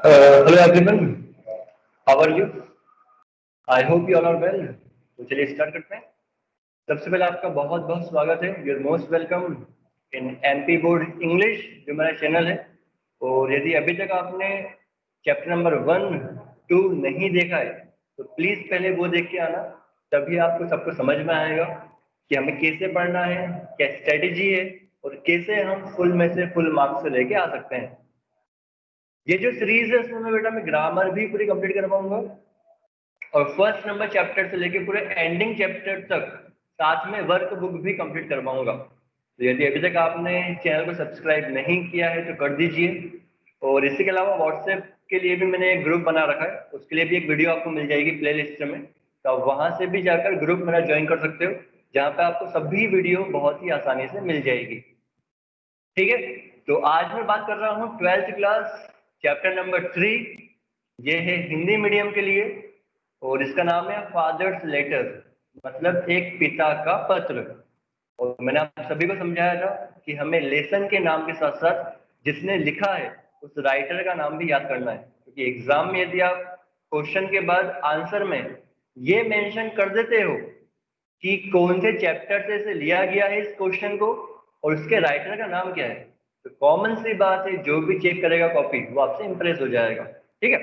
Hello everyone, how are you? I hope you all are well. तो चलिए start करते हैं। सबसे पहले आपका बहुत बहुत स्वागत है। You are most welcome in MP board English, जो मेरा चैनल है। और यदि अभी तक आपने चैप्टर नंबर 1, 2 नहीं देखा है तो प्लीज़ पहले वो देख के आना, तभी आपको सबको समझ में आएगा कि हमें कैसे पढ़ना है, क्या स्ट्रेटेजी है और कैसे हम फुल में से फुल मार्क्स से लेके आ सकते हैं। ये जो सीरीज है उसमें बेटा मैं ग्रामर भी पूरी कंप्लीट कर पाऊंगा और फर्स्ट नंबर चैप्टर से लेके पूरे एंडिंग चैप्टर तक साथ में वर्क बुक भी कंप्लीट कर पाऊंगा। तो यदि अभी तक आपने चैनल को सब्सक्राइब नहीं किया है तो कर दीजिए। और इसके अलावा व्हाट्सएप के लिए भी मैंने एक ग्रुप बना रखा है, उसके लिए भी एक वीडियो आपको मिल जाएगी प्ले लिस्ट में, तो आप वहाँ से भी जाकर ग्रुप मेरा ज्वाइन कर सकते हो, जहाँ पे आपको सभी वीडियो बहुत ही आसानी से मिल जाएगी। ठीक है, तो आज मैं बात कर रहा हूँ 12th क्लास चैप्टर नंबर 3। ये है हिंदी मीडियम के लिए और इसका नाम है फादर्स लेटर, मतलब एक पिता का पत्र। और मैंने आप सभी को समझाया था कि हमें लेसन के नाम के साथ साथ जिसने लिखा है उस राइटर का नाम भी याद करना है, क्योंकि एग्जाम में यदि आप क्वेश्चन के बाद आंसर में ये मेंशन कर देते हो कि कौन से चैप्टर से इसे लिया गया है इस क्वेश्चन को और उसके राइटर का नाम क्या है, तो कॉमन सी बात है जो भी चेक करेगा कॉपी वो आपसे इंप्रेस हो जाएगा। ठीक है,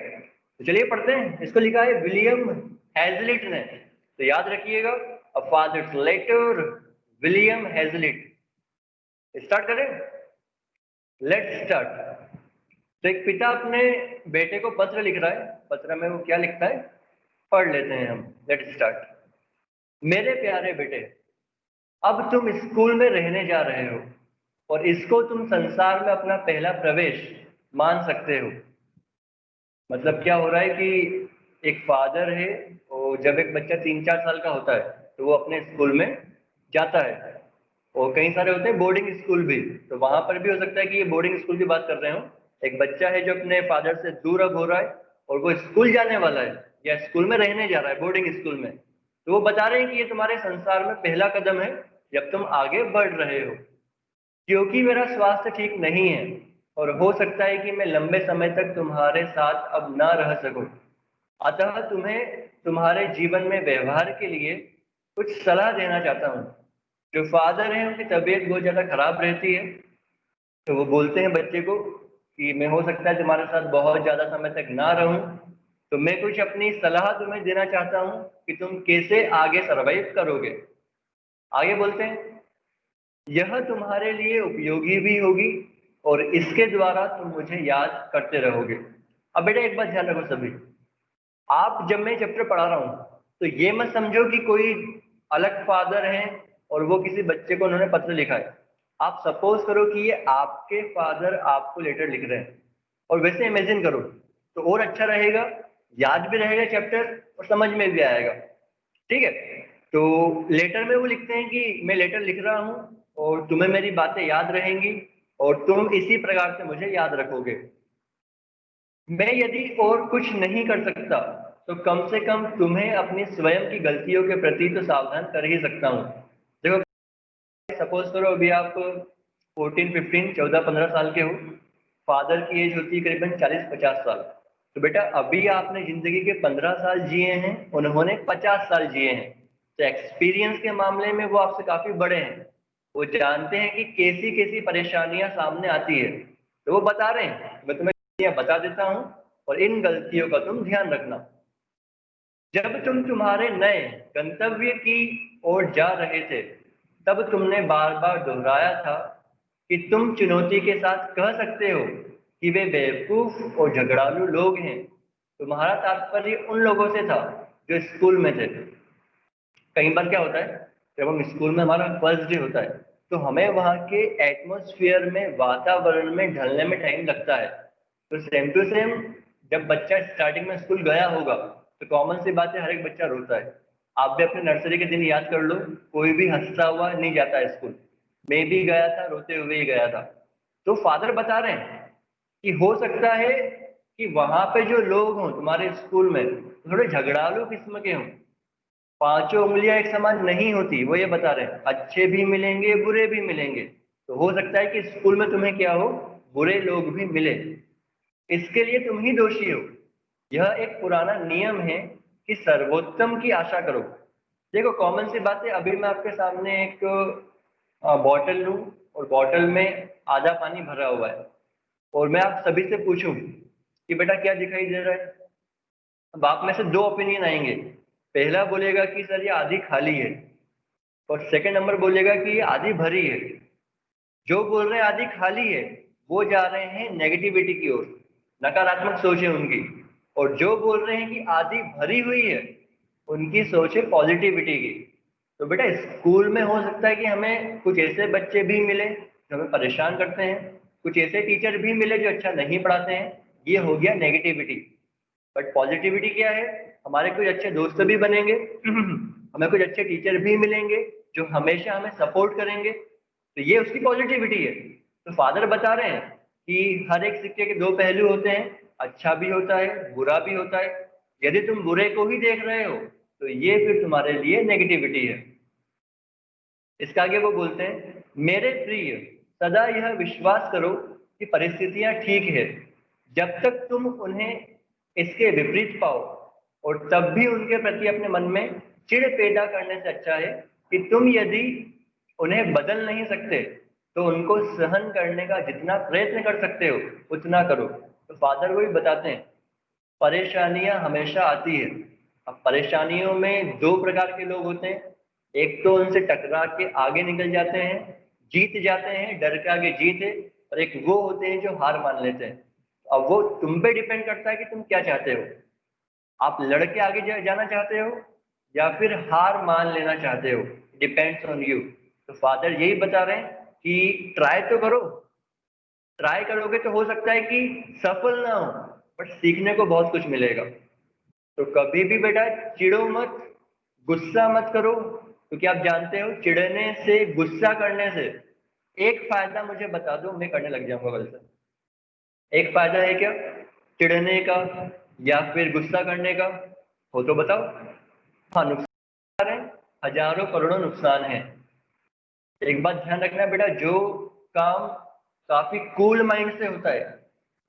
तो चलिए पढ़ते हैं। इसको लिखा है विलियम हैजलिट ने, तो याद रखिएगा, a father's letter, William Hazlitt. Start करें, लेट्स स्टार्ट। तो एक पिता अपने बेटे को पत्र लिख रहा है, पत्र में वो क्या लिखता है पढ़ लेते हैं हम। Let's start. मेरे प्यारे बेटे, अब तुम स्कूल में रहने जा रहे हो और इसको तुम संसार में अपना पहला प्रवेश मान सकते हो। मतलब क्या हो रहा है कि एक फादर है और जब एक बच्चा 3-4 साल का होता है तो वो अपने स्कूल में जाता है। और कई सारे होते हैं बोर्डिंग स्कूल भी, तो वहां पर भी हो सकता है कि ये बोर्डिंग स्कूल की बात कर रहे हो। एक बच्चा है जो अपने फादर से दूर अब हो रहा है और वो स्कूल जाने वाला है या स्कूल में रहने जा रहा है बोर्डिंग स्कूल में, तो वो बता रहे हैं कि ये तुम्हारे संसार में पहला कदम है जब तुम आगे बढ़ रहे हो। क्योंकि मेरा स्वास्थ्य ठीक नहीं है और हो सकता है कि मैं लंबे समय तक तुम्हारे साथ अब ना रह सकूं, अतः तुम्हें तुम्हारे जीवन में व्यवहार के लिए कुछ सलाह देना चाहता हूँ। जो फादर हैं उनकी तबीयत बहुत ज़्यादा खराब रहती है, तो वो बोलते हैं बच्चे को कि मैं हो सकता है तुम्हारे साथ बहुत ज़्यादा समय तक ना रहूं, तो मैं कुछ अपनी सलाह तुम्हें देना चाहता हूँ कि तुम कैसे आगे सरवाइव करोगे। आगे बोलते हैं, यह तुम्हारे लिए उपयोगी भी होगी और इसके द्वारा तुम मुझे याद करते रहोगे। अब बेटा एक बात ध्यान रखो सभी, आप जब मैं चैप्टर पढ़ा रहा हूँ तो ये मत समझो कि कोई अलग फादर है और वो किसी बच्चे को उन्होंने पत्र लिखा है। आप सपोज करो कि ये आपके फादर आपको लेटर लिख रहे हैं और वैसे इमेजिन करो तो और अच्छा रहेगा, याद भी रहेगा चैप्टर और समझ में भी आएगा। ठीक है, तो लेटर में वो लिखते हैं कि मैं लेटर लिख रहा हूँ और तुम्हें मेरी बातें याद रहेंगी और तुम इसी प्रकार से मुझे याद रखोगे। मैं यदि और कुछ नहीं कर सकता तो कम से कम तुम्हें अपनी स्वयं की गलतियों के प्रति तो सावधान कर ही सकता हूँ। देखो, सपोज करो अभी आप 14, 15, 14, 15 साल के हो, फादर की एज होती है करीबन 40-50 साल। तो बेटा अभी आपने जिंदगी के 15 साल जिए हैं, उन्होंने 50 साल जिए हैं, तो एक्सपीरियंस के मामले में वो आपसे काफी बड़े हैं। वो जानते हैं कि कैसी कैसी परेशानियां सामने आती है, तो वो बता रहे हैं मैं तुम्हें बता देता हूँ और इन गलतियों का तुम ध्यान रखना। जब तुम तुम्हारे नए गंतव्य की ओर जा रहे थे तब तुमने बार बार दोहराया था कि तुम चुनौती के साथ कह सकते हो कि वे बेवकूफ और झगड़ालू लोग हैं। तुम्हारा तात्पर्य उन लोगों से था जो स्कूल में थे। कई बार क्या होता है, जब हम स्कूल में हमारा फर्स्ट डे होता है तो हमें वहाँ के एटमोसफियर में, वातावरण में ढलने में टाइम लगता है। तो सेम टू सेम जब बच्चा स्टार्टिंग में स्कूल गया होगा तो कॉमन सी बात है हर एक बच्चा रोता है। आप भी अपने नर्सरी के दिन याद कर लो, कोई भी हंसता हुआ नहीं जाता है स्कूल। मैं भी गया था, रोते हुए ही गया था। तो फादर बता रहे हैं कि हो सकता है कि वहां पे जो लोग हों तुम्हारे स्कूल में थोड़े झगड़ालू किस्म के हों। पांचों उंगलियां एक समान नहीं होती, वो ये बता रहे हैं, अच्छे भी मिलेंगे बुरे भी मिलेंगे। तो हो सकता है कि स्कूल में तुम्हें क्या हो, बुरे लोग भी मिले। इसके लिए तुम ही दोषी हो। यह एक पुराना नियम है कि सर्वोत्तम की आशा करो। देखो कॉमन सी बात है, अभी मैं आपके सामने एक बॉटल लूं और बॉटल में आधा पानी भरा हुआ है और मैं आप सभी से पूछूं कि बेटा क्या दिखाई दे रहा है। अब आप में से दो ओपिनियन आएंगे। पहला बोलेगा कि सर ये आधी खाली है, और सेकंड नंबर बोलेगा कि ये आधी भरी है। जो बोल रहे हैं आधी खाली है वो जा रहे हैं नेगेटिविटी की ओर, नकारात्मक सोच है उनकी। और जो बोल रहे हैं कि आधी भरी हुई है उनकी सोच है पॉजिटिविटी की। तो बेटा स्कूल में हो सकता है कि हमें कुछ ऐसे बच्चे भी मिले जो हमें परेशान करते हैं, कुछ ऐसे टीचर भी मिले जो अच्छा नहीं पढ़ाते हैं। ये हो गया नेगेटिविटी। बट पॉजिटिविटी क्या है, हमारे कुछ अच्छे दोस्त भी बनेंगे हमें कुछ अच्छे टीचर भी मिलेंगे जो हमेशा हमें सपोर्ट करेंगे। तो ये उसकी पॉजिटिविटी है। तो फादर बता रहे हैं कि हर एक सिक्के के दो पहलू होते हैं, अच्छा भी होता है बुरा भी होता है। यदि तुम बुरे को ही देख रहे हो तो ये फिर तुम्हारे लिए नेगेटिविटी है। इसका आगे वो बोलते हैं, मेरे प्रिय सदा यह विश्वास करो कि परिस्थितियां ठीक है जब तक तुम उन्हें इसके विपरीत पाओ, और तब भी उनके प्रति अपने मन में चिढ़ पैदा करने से अच्छा है कि तुम यदि उन्हें बदल नहीं सकते तो उनको सहन करने का जितना प्रयत्न कर सकते हो उतना करो। तो फादर वही बताते हैं, परेशानियां हमेशा आती है। अब परेशानियों में दो प्रकार के लोग होते हैं, एक तो उनसे टकरा के आगे निकल जाते हैं, जीत जाते हैं, डर के आगे जीत है। और एक वो होते हैं जो हार मान लेते हैं। अब वो तुम पे डिपेंड करता है कि तुम क्या चाहते हो। आप लड़के आगे जाना चाहते हो या फिर हार मान लेना चाहते हो, डिपेंड्स ऑन यू। तो फादर यही बता रहे हैं कि ट्राई तो करो। ट्राई करोगे तो हो सकता है कि सफल ना हो, बट सीखने को बहुत कुछ मिलेगा। तो कभी भी बेटा चिढ़ो मत, गुस्सा मत करो, क्योंकि आप जानते हो चिढ़ने से गुस्सा करने से एक फायदा मुझे बता दो, मैं करने लग जाऊंगा कल से। एक फायदा है क्या चिढ़ने का या फिर गुस्सा करने का? हो तो बताओ। हाँ, नुकसान है, हजारों करोड़ों नुकसान है। एक बात ध्यान रखना बेटा, जो काम काफी कूल माइंड से होता है,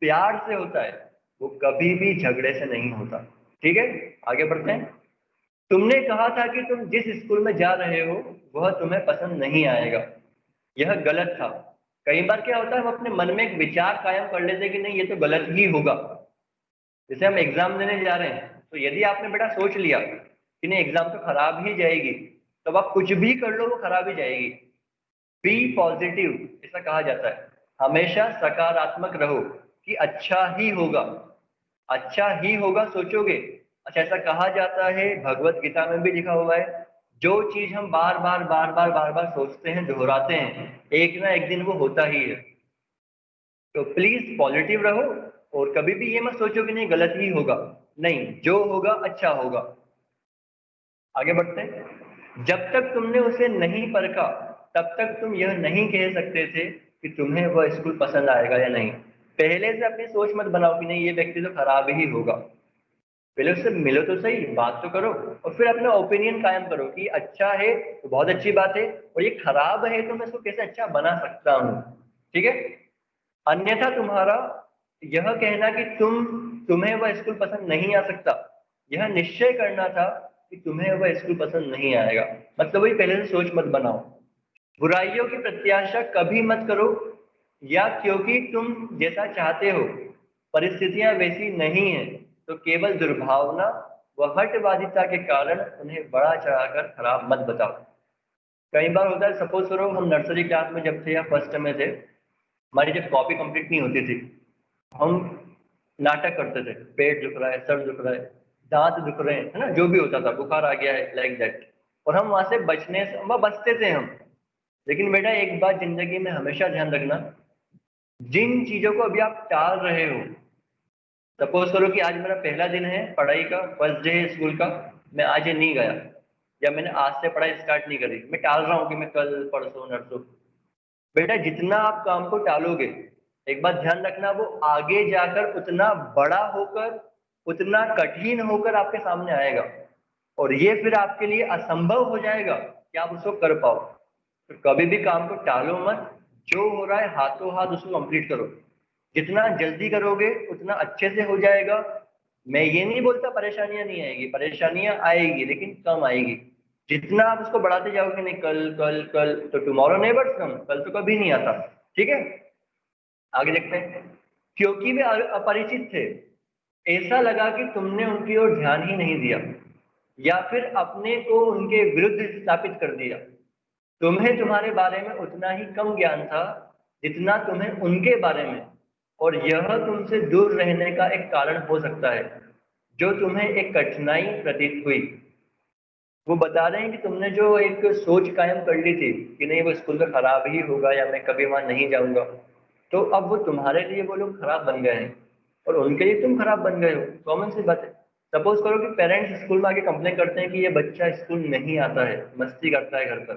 प्यार से होता है, वो कभी भी झगड़े से नहीं होता। ठीक है, आगे बढ़ते हैं। तुमने कहा था कि तुम जिस स्कूल में जा रहे हो वह तुम्हें पसंद नहीं आएगा। यह गलत था। कई बार क्या होता है, हम अपने मन में एक विचार कायम कर लेते हैं कि नहीं ये तो गलत ही होगा। जैसे हम एग्जाम देने जा रहे हैं, तो यदि आपने बेटा सोच लिया कि नहीं एग्जाम तो खराब ही जाएगी, तब आप कुछ भी कर लो वो खराब ही जाएगी। बी पॉजिटिव ऐसा कहा जाता है, हमेशा सकारात्मक रहो कि अच्छा ही होगा। अच्छा ही होगा सोचोगे। अच्छा, ऐसा कहा जाता है, भगवत गीता में भी लिखा हुआ है, जो चीज हम बार बार सोचते हैं दोहराते हैं, एक ना एक दिन वो होता ही है। तो प्लीज पॉजिटिव रहो और कभी भी ये मत सोचो कि नहीं गलत ही होगा। नहीं, जो होगा अच्छा होगा। आगे बढ़ते हैं। जब तक तुमने उसे नहीं परखा तब तक तुम यह नहीं कह सकते थे कि तुम्हें वह स्कूल पसंद आएगा या नहीं। पहले से अपनी सोच मत बनाओ कि नहीं ये व्यक्ति तो खराब ही होगा। पहले उससे मिलो तो सही, बात तो करो, और फिर अपना ओपिनियन कायम करो कि अच्छा है तो बहुत अच्छी बात है, और ये खराब है तो मैं इसको कैसे अच्छा बना सकता हूँ। ठीक है। अन्यथा तुम्हारा यह कहना कि तुम्हें वह स्कूल पसंद नहीं आ सकता, यह निश्चय करना था कि तुम्हें वह स्कूल पसंद नहीं आएगा। मतलब वही पहले से सोच मत बनाओ। बुराइयों की प्रत्याशा कभी मत करो, या क्योंकि तुम जैसा चाहते हो परिस्थितियां वैसी नहीं है तो केवल दुर्भावना व हठवादिता के कारण उन्हें बड़ा चढ़ाकर खराब मत बताओ। कई बार होता है, सपोज करो हम नर्सरी क्लास में जब थे या फर्स्ट में थे, हमारी जब कॉपी कंप्लीट नहीं होती थी, हम नाटक करते थे, पेट दुख रहा है, सर दुख रहा है, दांत दुख रहे हैं, है ना, जो भी होता था, बुखार आ गया है, लाइक दैट। और हम वहां से बचने से वह बचते थे हम। लेकिन बेटा एक बात जिंदगी में हमेशा ध्यान रखना, जिन चीजों को अभी आप टाल रहे हो, सपोज करो कि आज मेरा पहला दिन है पढ़ाई का, फर्स्ट डे है स्कूल का, मैं आज ये नहीं गया, या मैंने आज से पढ़ाई स्टार्ट नहीं करी, मैं टाल रहा हूँ कि मैं कल परसों नरसों। बेटा जितना आप काम को टालोगे, एक बात ध्यान रखना, वो आगे जाकर उतना बड़ा होकर, उतना कठिन होकर आपके सामने आएगा, और ये फिर आपके लिए असंभव हो जाएगा कि आप उसको कर पाओ। तो कभी भी काम को टालो मत, जो हो रहा है हाथों हाथ उसको कंप्लीट करो। जितना जल्दी करोगे उतना अच्छे से हो जाएगा। मैं ये नहीं बोलता परेशानियां नहीं आएगी, परेशानियां आएगी लेकिन कम आएगी। जितना आप उसको बढ़ाते जाओगे, नहीं कल कल कल, तो टुमारो नेवर्स कम, कल तो कभी नहीं आता। ठीक है, आगे देखते हैं। क्योंकि वे अपरिचित थे, ऐसा लगा कि तुमने उनकी ओर ध्यान ही नहीं दिया, या फिर अपने को उनके विरुद्ध स्थापित कर दिया। तुम्हें तुम्हारे बारे में उतना ही कम ज्ञान था जितना तुम्हें उनके बारे में, और यह तुमसे दूर रहने का एक कारण हो सकता है जो तुम्हें एक कठिनाई प्रतीत हुई। वो बता रहे हैं कि तुमने जो एक सोच कायम कर ली थी कि नहीं वो स्कूल में खराब ही होगा या मैं कभी वहां नहीं जाऊंगा, तो अब वो तुम्हारे लिए वो लोग खराब बन गए हैं और उनके लिए तुम खराब बन गए हो। कॉमन सी बात है। सपोज करो कि पेरेंट्स स्कूल में आके कंप्लेन करते हैं कि ये बच्चा स्कूल नहीं आता है, मस्ती करता है घर पर,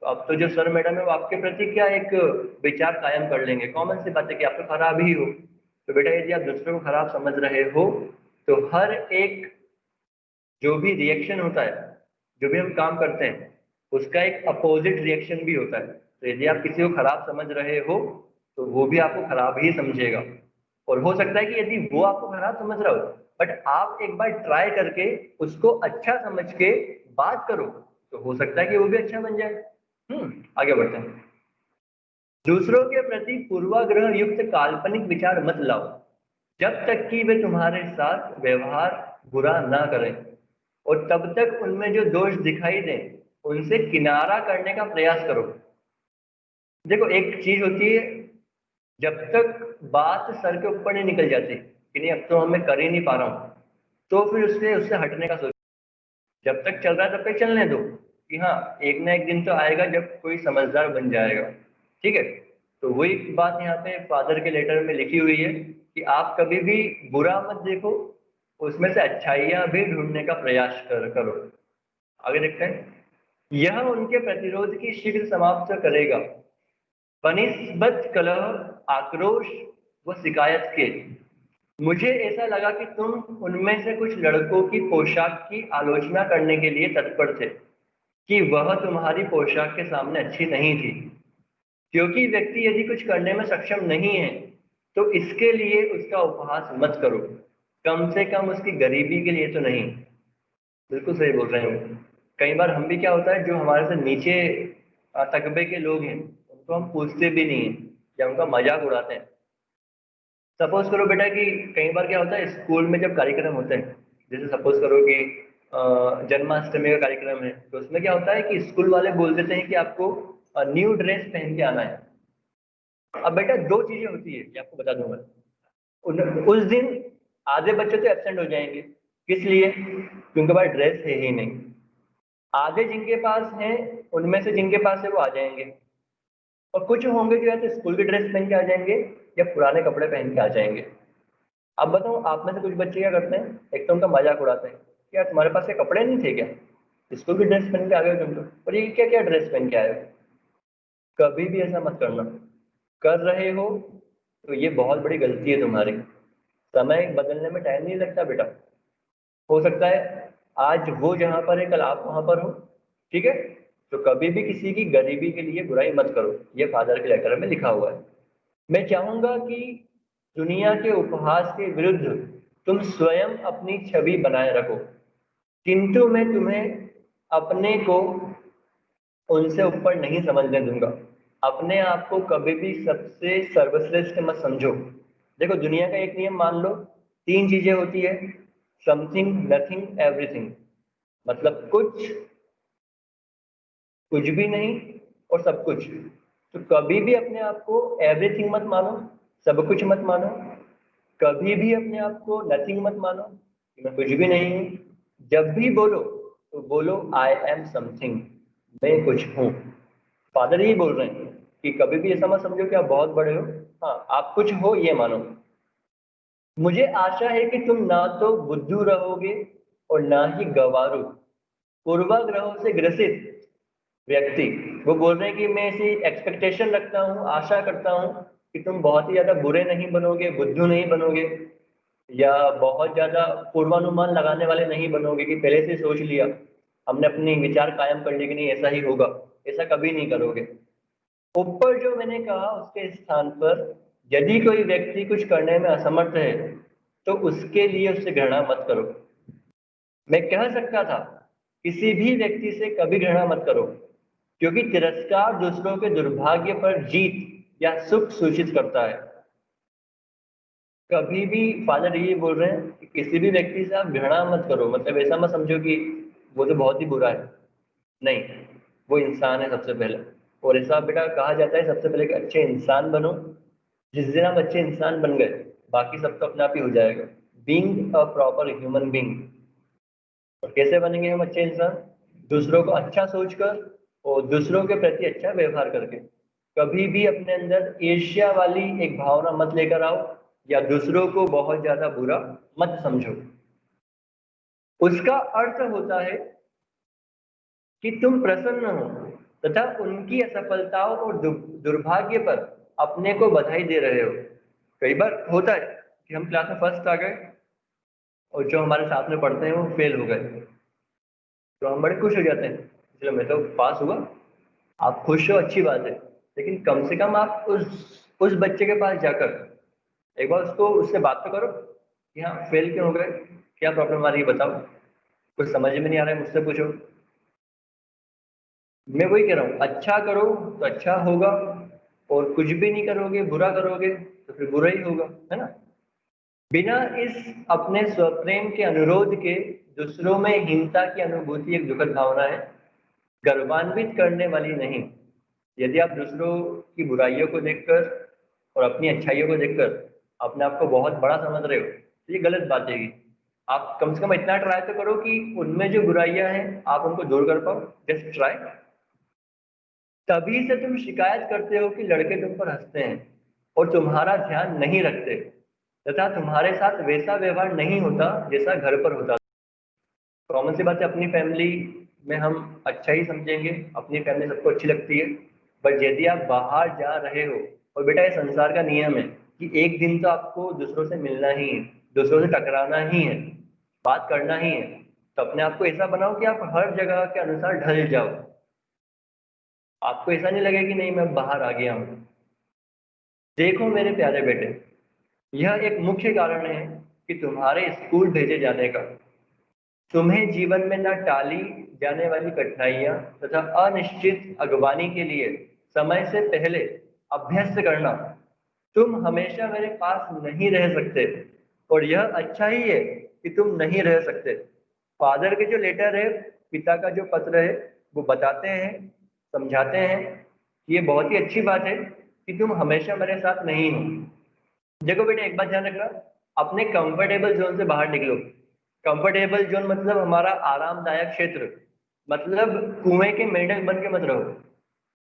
तो अब तो जो सर मैडम है वो आपके प्रति क्या एक विचार कायम कर लेंगे। कॉमन सी बात है कि आप तो खराब ही हो। तो बेटा यदि आप दूसरों को खराब समझ रहे हो, तो हर एक जो भी रिएक्शन होता है, जो भी हम काम करते हैं, उसका एक अपोजिट रिएक्शन भी होता है। तो यदि आप किसी को खराब समझ रहे हो, तो वो भी आपको खराब ही समझेगा। और हो सकता है कि यदि वो आपको खराब समझ रहा हो, बट आप एक बार ट्राई करके उसको अच्छा समझ के बात करो, तो हो सकता है कि वो भी अच्छा बन जाए। आगे बढ़ते हैं। दूसरों के प्रति पूर्वाग्रह युक्त काल्पनिक विचार मत लाओ, जब तक कि वे तुम्हारे साथ व्यवहार बुरा ना करें, और तब तक उनमें जो दोष दिखाई दें उनसे किनारा करने का प्रयास करो। देखो एक चीज होती है, जब तक बात सर के ऊपर नहीं निकल जाती कि नहीं अब तो मैं कर ही नहीं पा रहा हूँ, तो फिर उससे उससे हटने का सोचो। जब तक चल रहा है तब तक चलने दो, कि हाँ एक ना एक दिन तो आएगा जब कोई समझदार बन जाएगा। ठीक है, तो वही बात यहाँ पे फादर के लेटर में लिखी हुई है कि आप कभी भी बुरा मत देखो, उसमें से अच्छाइयाँ भी ढूंढने का प्रयास करो। आगे देखते हैं। यह उनके प्रतिरोध की शीघ्र समाप्त करेगा, बनिस्बत कलह, आक्रोश व शिकायत के। मुझे ऐसा लगा कि तुम उनमें से कुछ लड़कों की पोशाक की आलोचना करने के लिए तत्पर थे कि वह तुम्हारी पोशाक के सामने अच्छी नहीं थी। क्योंकि व्यक्ति यदि कुछ करने में सक्षम नहीं है, तो इसके लिए उसका उपहास मत करो, कम से कम उसकी गरीबी के लिए तो नहीं। बिल्कुल सही बोल रहे हैं वो। कई बार हम भी क्या होता है, जो हमारे से नीचे तकबे के लोग हैं उनको हम पूछते भी नहीं हैं या उनका मजाक उड़ाते हैं। सपोज करो बेटा कि कई बार क्या होता है स्कूल में जब कार्यक्रम होते हैं, जैसे सपोज करो कि जन्माष्टमी का कार्यक्रम है, तो उसमें क्या होता है कि स्कूल वाले बोल देते हैं कि आपको न्यू ड्रेस पहन के आना है। अब बेटा दो चीजें होती है कि आपको बता दूं मैं, उस दिन आधे बच्चे तो एब्सेंट हो जाएंगे। किस लिए? क्योंकि उनके पास ड्रेस है ही नहीं। आधे जिनके पास हैं उनमें से जिनके पास है वो आ जाएंगे, और कुछ होंगे जो है तो स्कूल की ड्रेस पहन के आ जाएंगे या पुराने कपड़े पहन के आ जाएंगे। अब बताओ आप में से कुछ बच्चे क्या करते हैं, एक तो उनका मजाक उड़ाते हैं कि यार तुम्हारे पास ये कपड़े नहीं थे क्या, स्कूल की ड्रेस पहन के आ गए हो तुम तो, और ये क्या क्या ड्रेस पहन के आए हो। कभी भी ऐसा मत करना। कर रहे हो तो ये बहुत बड़ी गलती है तुम्हारी। समय बदलने में टाइम नहीं लगता बेटा। हो सकता है आज वो जहां पर है कल आप वहां पर हो। ठीक है, तो कभी भी किसी की गरीबी के लिए बुराई मत करो, ये फादर के लेटर में लिखा हुआ है। मैं चाहूंगा कि दुनिया के उपहास के विरुद्ध तुम स्वयं अपनी छवि बनाए रखो, किंतु मैं तुम्हें अपने को उनसे ऊपर नहीं समझने दूंगा। अपने आप को कभी भी सबसे सर्वश्रेष्ठ मत समझो। देखो दुनिया का एक नियम मान लो, तीन चीजें होती है, समथिंग, नथिंग, एवरीथिंग। मतलब कुछ, कुछ भी नहीं, और सब कुछ। तो कभी भी अपने आप को एवरीथिंग मत मानो, सब कुछ मत मानो। कभी भी अपने आप को नथिंग मत मानो कि मैं कुछ भी नहीं हूँ। जब भी बोलो तो बोलो आई एम समथिंग, मैं कुछ हूँ। फादर यही बोल रहे हैं कि कभी भी ऐसा मत समझो कि आप बहुत बड़े हो। हाँ आप कुछ हो ये मानो। मुझे आशा है कि तुम ना तो बुद्धू रहोगे और ना ही गंवारू। पूर्वाग्रहों से ग्रसित व्यक्ति वो बोल रहे हैं कि मैं ऐसी एक्सपेक्टेशन रखता हूँ, आशा करता हूँ कि तुम बहुत ही ज्यादा बुरे नहीं बनोगे, बुद्धू नहीं बनोगे, या बहुत ज्यादा पूर्वानुमान लगाने वाले नहीं बनोगे कि पहले से सोच लिया, हमने अपनी विचार कायम कर लिए कि नहीं ऐसा ही होगा। ऐसा कभी नहीं करोगे। ऊपर जो मैंने कहा उसके स्थान पर यदि कोई व्यक्ति कुछ करने में असमर्थ है तो उसके लिए उससे घृणा मत करो। मैं कह सकता था किसी भी व्यक्ति से कभी घृणा मत करो, क्योंकि तिरस्कार दूसरों के दुर्भाग्य पर जीत या सुख सूचित करता है। कभी भी फादर ये बोल रहे हैं कि किसी भी व्यक्ति से आप घृणा मत करो, मतलब ऐसा मत समझो कि वो तो बहुत ही बुरा है। नहीं, वो इंसान है सबसे पहले। और ऐसा बेटा कहा जाता है सबसे पहले कि अच्छे इंसान बनो। जिस दिन आप अच्छे इंसान बन गए, बाकी सब तो अपने आप ही हो जाएगा। Being a proper human being. और कैसे बनेंगे हम अच्छे इंसान? दूसरों को अच्छा सोचकर और दूसरों के प्रति अच्छा व्यवहार करके। कभी भी अपने अंदर ईर्ष्या वाली एक भावना मत लेकर आओ, या दूसरों को बहुत ज्यादा बुरा मत समझो। उसका अर्थ होता है कि तुम प्रसन्न हो तथा उनकी असफलताओं और दुर्भाग्य पर अपने को बधाई दे रहे हो। कई बार होता है कि हम क्लास में फर्स्ट आ गए और जो हमारे साथ में पढ़ते हैं वो फेल हो गए, तो हम बड़े खुश हो जाते हैं, चलो मैं तो पास हुआ। आप खुश हो, अच्छी बात है, लेकिन कम से कम आप उस बच्चे के पास जाकर एक बार उससे बात तो करो कि हाँ फेल क्यों हो गए, क्या प्रॉब्लम आ रही है बताओ, कुछ समझ में नहीं आ रहा है मुझसे पूछो। मैं वही कह रहा हूँ, अच्छा करो तो अच्छा होगा, और कुछ भी नहीं करोगे, बुरा करोगे तो फिर बुरा ही होगा, है ना। बिना इस अपने स्वप्रेम के अनुरोध के दूसरों में हीनता की अनुभूति एक दुखद भावना है, गर्वान्वित करने वाली नहीं। यदि आप दूसरों की बुराइयों को देखकर और अपनी अच्छाइयों को देखकर अपने आप को बहुत बड़ा समझ रहे हो, तो ये गलत बात है। आप कम से कम इतना ट्राई तो करो कि उनमें जो बुराइयां हैं आप उनको दूर कर पाओ। Just try. तभी से तुम शिकायत करते हो कि लड़के तुम पर हंसते हैं और तुम्हारा ध्यान नहीं रखते, तथा तुम्हारे साथ वैसा व्यवहार नहीं होता जैसा घर पर होता। कॉमन सी बात है, अपनी फैमिली में हम अच्छा ही समझेंगे, अपनी फैमिली सबको अच्छी लगती है। बट यदि आप बाहर जा रहे हो, और बेटा ये संसार का नियम है कि एक दिन तो आपको दूसरों से मिलना ही है, दूसरों से टकराना ही है, बात करना ही है, तो अपने आप को ऐसा बनाओ कि आप हर जगह के अनुसार ढल जाओ। आपको ऐसा नहीं लगे कि नहीं मैं बाहर आ गया हूँ। देखो मेरे प्यारे बेटे, यह एक मुख्य कारण है कि तुम्हारे स्कूल भेजे जाने का। तुम्हें जीवन में न टाली जाने वाली कठिनाइयां तथा अनिश्चित अगवानी के लिए समय से पहले अभ्यस्त करना। तुम हमेशा मेरे पास नहीं रह सकते, और यह अच्छा ही है कि तुम नहीं रह सकते। फादर के जो लेटर है, पिता का जो पत्र है, वो बताते हैं, समझाते हैं कि ये बहुत ही अच्छी बात है कि तुम हमेशा मेरे साथ नहीं हो। देखो बेटा, एक बात ध्यान रखना, अपने कंफर्टेबल जोन से बाहर निकलो। कंफर्टेबल जोन मतलब हमारा आरामदायक क्षेत्र, मतलब कुएं के मेंढक बन के मत रहो।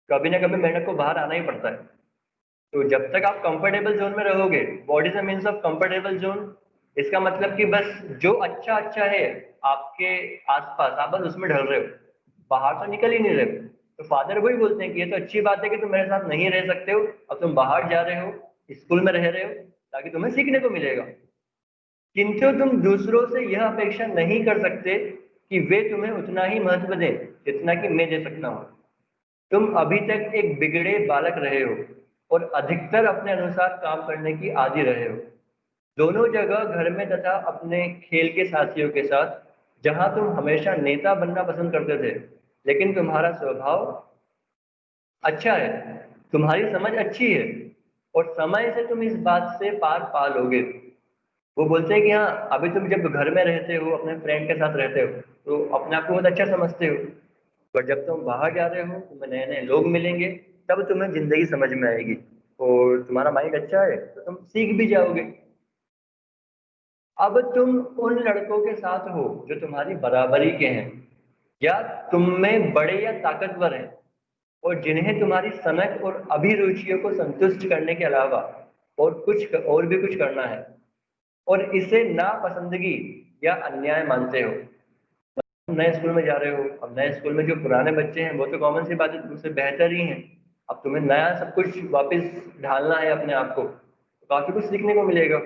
कभी ना कभी मेंढक को बाहर आना ही पड़ता है। तो जब तक आप कंफर्टेबल जोन में रहोगे, what is the means of comfortable zone? इसका मतलब कि बस जो अच्छा अच्छा है आपके आसपास, आप बस उसमें ढल रहे हो, बाहर तो निकल ही नहीं रहे हो। तो फादर वही बोलते हैं कि ये तो अच्छी बात है कि तुम मेरे साथ नहीं रह सकते हो, अब तुम बाहर जा रहे हो, स्कूल में रह रहे हो, ताकि तुम्हें सीखने को मिलेगा। किंतु तुम दूसरों से यह अपेक्षा नहीं कर सकते कि वे तुम्हें उतना ही महत्व दें जितना कि मैं दे सकता हूँ। तुम अभी तक एक बिगड़े बालक रहे हो और अधिकतर अपने अनुसार काम करने की आदी रहे हो, दोनों जगह, घर में तथा अपने खेल के साथियों के साथ। जहां तुम हमेशा नेता बनना पसंद करते थे, लेकिन तुम्हारा स्वभाव अच्छा है, तुम्हारी समझ अच्छी है, और समय से तुम इस बात से पार पा लोगे। वो बोलते हैं कि हाँ, अभी तुम जब घर में रहते हो, अपने फ्रेंड के साथ रहते हो, तो अपने आप को बहुत अच्छा समझते हो। पर जब तुम बाहर जा रहे हो, तुम्हें नए नए लोग मिलेंगे, तब तुम्हें जिंदगी समझ में आएगी, और तुम्हारा माइंड अच्छा है तो तुम सीख भी जाओगे। अब तुम उन लड़कों के साथ हो जो तुम्हारी बराबरी के हैं, या तुम में बड़े या ताकतवर हैं, और जिन्हें तुम्हारी सनक और अभिरुचियों को संतुष्ट करने के अलावा और भी कुछ करना है, और इसे नापसंदगी या अन्याय मानते हो। तुम नए स्कूल में जा रहे हो, अब नए स्कूल में जो पुराने बच्चे हैं वो तो कॉमन सी बात है तुमसे बेहतर ही हैं। अब तुम्हें नया सब कुछ वापस ढालना है अपने आप को, तो काफी कुछ सीखने को मिलेगा।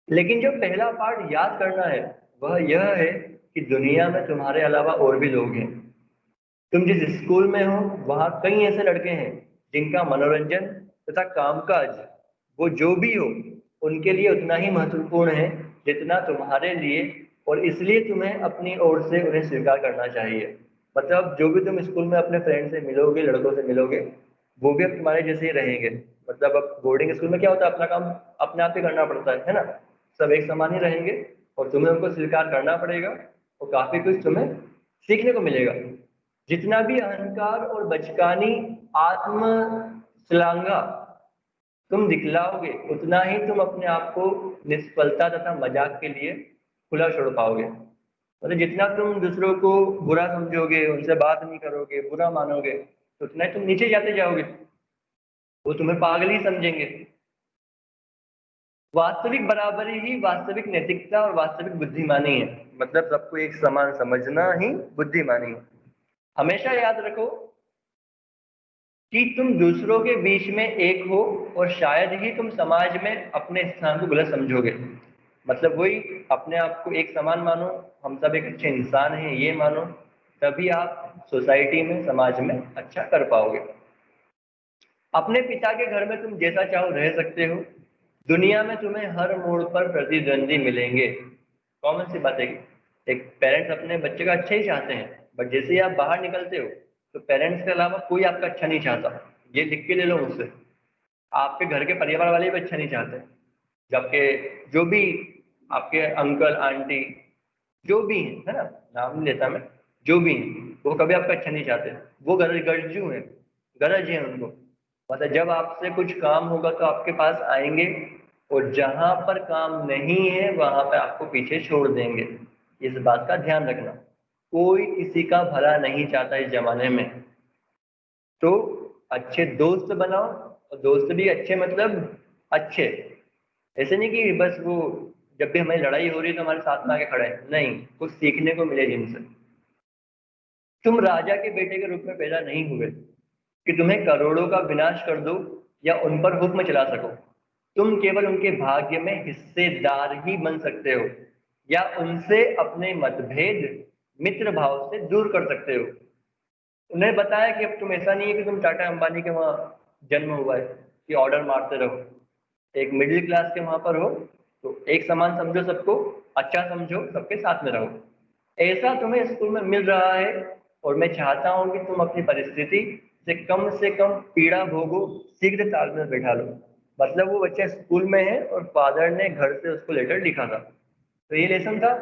लेकिन जो पहला पार्ट याद करना है, वह यह है कि दुनिया में तुम्हारे अलावा और भी लोग हैं। तुम जिस स्कूल में हो, वहाँ कई ऐसे लड़के हैं जिनका मनोरंजन तथा कामकाज वो जो भी हो उनके लिए उतना ही महत्वपूर्ण है जितना तुम्हारे लिए, और इसलिए तुम्हें अपनी ओर से उन्हें स्वीकार करना चाहिए। मतलब जो भी तुम स्कूल में अपने फ्रेंड से मिलोगे, लड़कों से मिलोगे, वो भी अब तुम्हारे जैसे ही रहेंगे। मतलब अब बोर्डिंग स्कूल में क्या होता है, अपना काम अपने आप ही करना पड़ता है ना। सब एक समान ही रहेंगे और तुम्हें उनको स्वीकार करना पड़ेगा, और काफी कुछ तुम्हें सीखने को मिलेगा। जितना भी अहंकार और बचकानी आत्म श्लाघा तुम दिखलाओगे, उतना ही तुम अपने आप को निष्फलता तथा मजाक के लिए खुला छोड़ पाओगे। मतलब जितना तुम दूसरों को बुरा समझोगे, उनसे बात नहीं करोगे, बुरा मानोगे, तो उतना ही तुम नीचे जाते जाओगे, वो तुम्हें पागल ही समझेंगे। वास्तविक बराबरी ही वास्तविक नैतिकता और वास्तविक बुद्धिमानी है। मतलब सबको एक समान समझना ही बुद्धिमानी है। हमेशा याद रखो कि तुम दूसरों के बीच में एक हो, और शायद ही तुम समाज में अपने स्थान को गलत समझोगे। मतलब वही, अपने आप को एक समान मानो, हम सब एक अच्छे इंसान हैं ये मानो, तभी आप सोसाइटी में, समाज में अच्छा कर पाओगे। अपने पिता के घर में तुम जैसा चाहो रह सकते हो, दुनिया में तुम्हें हर मोड़ पर प्रतिद्वंदी मिलेंगे। कॉमन सी बात है कि एक पेरेंट्स अपने बच्चे का अच्छा ही चाहते हैं, बट जैसे ही आप बाहर निकलते हो तो पेरेंट्स के अलावा कोई आपका अच्छा नहीं चाहता। ये लिख के ले लो मुझसे, आपके घर के परिवार वाले भी अच्छा नहीं चाहते। जबकि जो भी आपके अंकल आंटी जो भी हैं, है ना, नाम नहीं लेता मैं, जो भी हैं वो कभी आपका अच्छा नहीं चाहते। वो गरजू हैं, गरज है उनको। मतलब जब आपसे कुछ काम होगा तो आपके पास आएंगे, और जहां पर काम नहीं है वहां पे आपको पीछे छोड़ देंगे। इस बात का ध्यान रखना। कोई किसी का भला नहीं चाहता इस जमाने में। तो अच्छे दोस्त बनाओ, और दोस्त भी अच्छे मतलब अच्छे, ऐसे नहीं कि बस वो जब भी हमारी लड़ाई हो रही है तो हमारे साथ में आके खड़े हैं, नहीं, कुछ सीखने को मिले जिनसे। तुम राजा के बेटे के रूप में पैदा नहीं हुए कि तुम्हें करोड़ों का विनाश कर दो या उन पर हुक्म चला सको। तुम केवल उनके भाग्य में हिस्सेदार ही बन सकते हो, या उनसे अपने मतभेद मित्र भाव से दूर कर सकते हो। उन्हें बताया कि अब तुम, ऐसा नहीं है कि तुम टाटा अंबानी के वहां जन्म हुआ है कि ऑर्डर मारते रहो। एक मिडिल क्लास के वहां पर हो तो एक समान समझो सबको, अच्छा समझो, सबके साथ में रहो। ऐसा तुम्हें स्कूल में मिल रहा है, और मैं चाहता हूं कि तुम अपनी परिस्थिति से कम पीड़ा भोगो, शीघ्र तालमेल बैठा लो। मतलब वो बच्चा स्कूल में है और फादर ने घर से उसको लेटर लिखा था। तो ये लेसन था।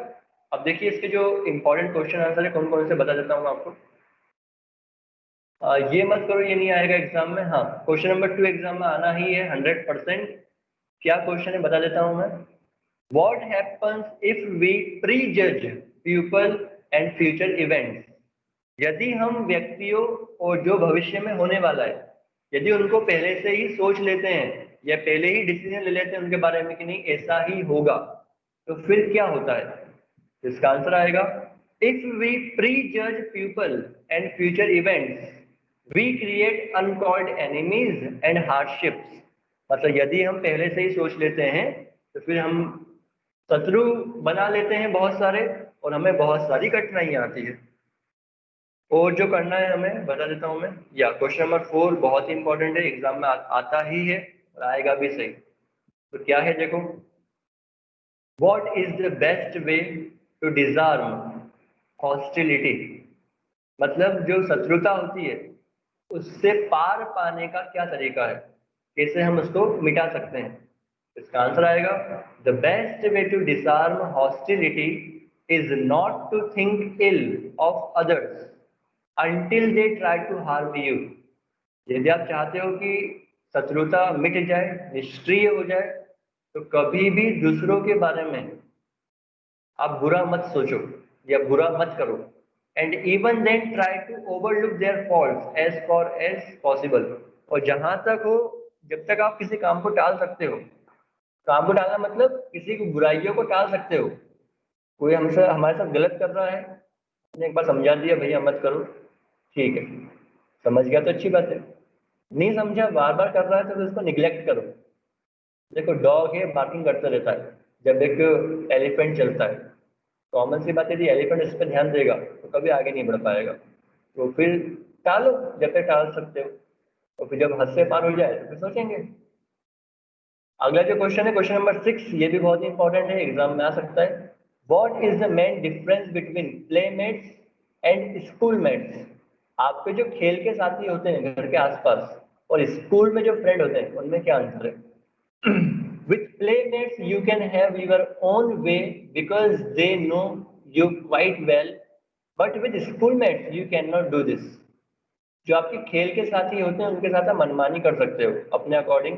अब देखिए इसके जो इंपॉर्टेंट क्वेश्चन आंसर है कौन कौन से बता देता हूँ आपको। ये मत करो ये नहीं आएगा एग्जाम में, हाँ क्वेश्चन नंबर 2 एग्जाम में आना ही है 100%। क्या क्वेश्चन है बता देता हूँ मैं। What happens if we prejudge people and future events? यदि हम व्यक्तियों और जो भविष्य में होने वाला है, यदि उनको पहले से ही सोच लेते हैं या पहले ही डिसीजन ले लेते हैं उनके बारे में कि नहीं ऐसा ही होगा, तो फिर क्या होता है। इसका आंसर आएगा, if we prejudge people and future events we create uncalled enemies and hardships. मतलब यदि हम पहले से ही सोच लेते हैं तो फिर हम शत्रु बना लेते हैं बहुत सारे, और हमें बहुत सारी कठिनाइयां आती है। और जो करना है हमें बता देता हूं मैं, या क्वेश्चन नंबर 4 बहुत ही इंपॉर्टेंट है, एग्जाम में आता ही है और आएगा भी सही। तो क्या है देखो, what is the best way to disarm hostility. मतलब जो शत्रुता होती है उससे पार पाने का क्या तरीका है, कैसे हम उसको मिटा सकते हैं। इसका आंसर आएगा, the best way to disarm hostility is not to think ill of others until they try to harm you। यदि आप चाहते हो कि शत्रुता मिट जाए, निष्क्रिय हो जाए, तो कभी भी दूसरों के बारे में आप बुरा मत सोचो या बुरा मत करो। And even then try to overlook their faults as far as possible. और जहां तक हो, जब तक आप किसी काम को टाल सकते हो, काम को टालना मतलब किसी की बुराइयों को टाल सकते हो। कोई हमसे हमारे साथ गलत कर रहा है, हमने एक बार समझा दिया भैया मत करो, ठीक है, समझ गया तो अच्छी बात है। नहीं समझा, बार बार कर रहा है, तो उसको निग्लेक्ट करो। देखो डॉग है, बार्किंग करता रहता है जब एक एलिफेंट चलता है। कॉमन सी बात है, यदि एलिफेंट इस पर ध्यान देगा तो कभी आगे नहीं बढ़ पाएगा। तो फिर टालो जब तक टाल सकते हो। और फिर जब हद से पार हो जाए तो फिर सोचेंगे। अगला जो क्वेश्चन है क्वेश्चन नंबर 6, ये भी बहुत इंपॉर्टेंट है, एग्जाम में आ सकता है। What is the main difference between playmates and schoolmates? आपके जो खेल के साथी होते हैं घर के आसपास और स्कूल में जो फ्रेंड होते हैं उनमें क्या अंतर है? With playmates you can have your own way because they know you quite well, but with schoolmates you cannot do this. जो आपके खेल के साथी होते हैं उनके साथ आप मनमानी कर सकते हो, अपने अकॉर्डिंग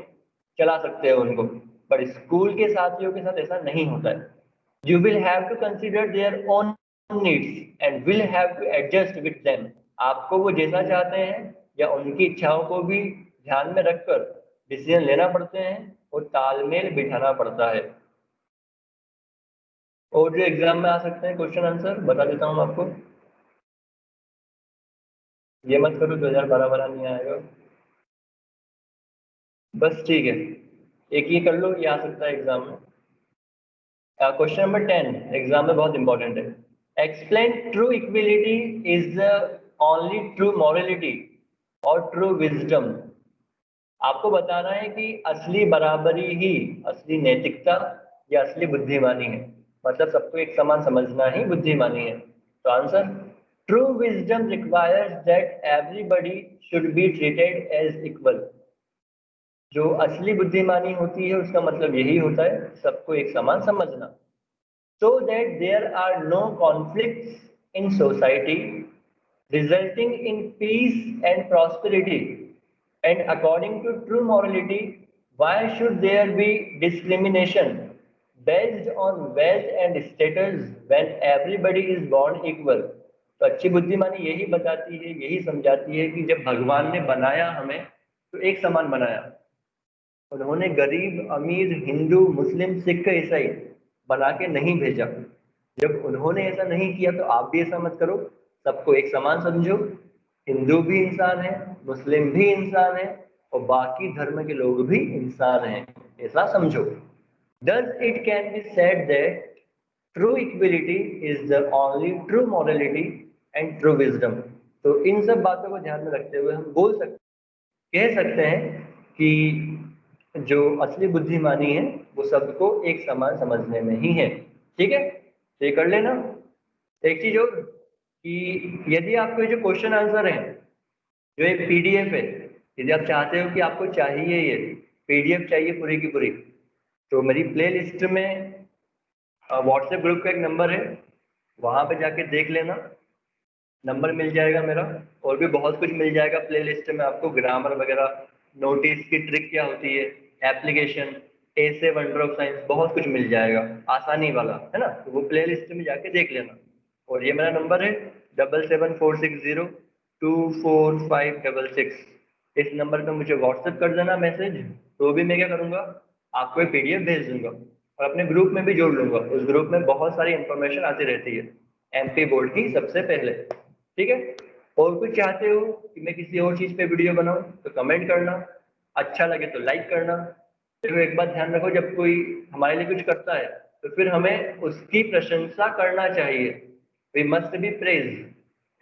चला सकते हो उनको, पर स्कूल के साथियों के साथ ऐसा नहीं होता है। You will have to consider their own needs and will have to adjust with them. आपको वो जैसा चाहते हैं या उनकी इच्छाओं को भी ध्यान में रखकर डिसीजन लेना पड़ते हैं और तालमेल बिठाना पड़ता है। और जो एग्जाम में आ सकते हैं क्वेश्चन आंसर बता देता हूँ आपको। ये मत करो 2012 वाला नहीं आएगा, बस ठीक है, एक ये कर लो, ये आ सकता है एग्जाम में। क्वेश्चन नंबर 10 एग्जाम में बहुत इंपॉर्टेंट है। Explain true equality is the only true morality और ट्रू विजडम। आपको बताना है कि असली बराबरी ही असली नैतिकता या असली बुद्धिमानी है, मतलब सबको एक समान समझना ही बुद्धिमानी है। तो answer, true wisdom requires that everybody should be treated as equal. जो असली बुद्धिमानी होती है उसका मतलब यही होता है सबको एक समान समझना, so that there are no conflicts in society resulting in peace and prosperity. And according to true morality, why should there be discrimination based on wealth and status when everybody is born equal? तो अच्छी बुद्धिमानी यही बताती है, यही समझाती है कि जब भगवान ने बनाया हमें तो एक समान बनाया। उन्होंने गरीब अमीर हिंदू मुस्लिम सिख ईसाई बना के नहीं भेजा। जब उन्होंने ऐसा नहीं किया तो आप भी ऐसा मत करो, सबको एक समान समझो। हिंदू भी इंसान है, मुस्लिम भी इंसान है और बाकी धर्म के लोग भी इंसान हैं, ऐसा समझो। Thus it can be said that true equality is the only true morality and true wisdom. तो इन सब बातों को ध्यान में रखते हुए हम कह सकते हैं कि जो असली बुद्धिमानी है वो सबको एक समान समझने में ही है। ठीक है, तो ये कर लेना। एक चीज और कि यदि आपको जो क्वेश्चन आंसर है जो एक पीडीएफ है, यदि आप चाहते हो कि आपको चाहिए ये पीडीएफ चाहिए पूरी की पूरी, तो मेरी प्ले लिस्ट में व्हाट्सएप ग्रुप का एक नंबर है, वहां पे जाके देख लेना, नंबर मिल जाएगा मेरा। और भी बहुत कुछ मिल जाएगा प्ले लिस्ट में आपको, ग्रामर वगैरह, नोटिस की ट्रिक क्या होती है, एप्लीकेशन, ऐसे वंडर ऑफ साइंस, बहुत कुछ मिल जाएगा आसानी वाला, है ना। तो वो प्ले लिस्ट में जाके देख लेना। और ये मेरा नंबर है 7746024566। इस नंबर पे मुझे व्हाट्सएप कर देना मैसेज, तो भी मैं क्या करूँगा, आपको एक पीडीएफ भेज दूंगा और अपने ग्रुप में भी जोड़ लूंगा। उस ग्रुप में बहुत सारी इंफॉर्मेशन आती रहती है एमपी बोर्ड की सबसे पहले। ठीक है, और कुछ चाहते हो कि मैं किसी और चीज़ पे वीडियो बनाऊं तो कमेंट करना, अच्छा लगे तो लाइक करना। तो एक बात ध्यान रखो, जब कोई हमारे लिए कुछ करता है तो फिर हमें उसकी प्रशंसा करना चाहिए। We must be praise.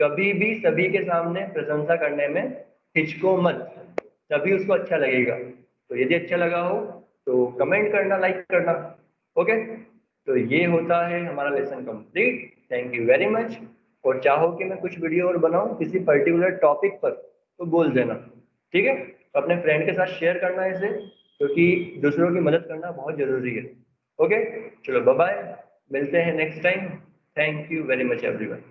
कभी भी सभी के सामने प्रशंसा करने में हिचको मत, तभी उसको अच्छा लगेगा। तो यदि अच्छा लगा हो तो कमेंट करना, लाइक करना। ओके, तो ये होता है हमारा lesson complete. Thank you very much. और चाहो कि मैं कुछ वीडियो और बनाऊं किसी पर्टिकुलर टॉपिक पर तो बोल देना। ठीक है, तो अपने फ्रेंड के साथ शेयर करना इसे, क्योंकि दूसरों की मदद करना बहुत जरूरी है। ओके, चलो बाय बाय, मिलते हैं next time. Thank you very much everyone.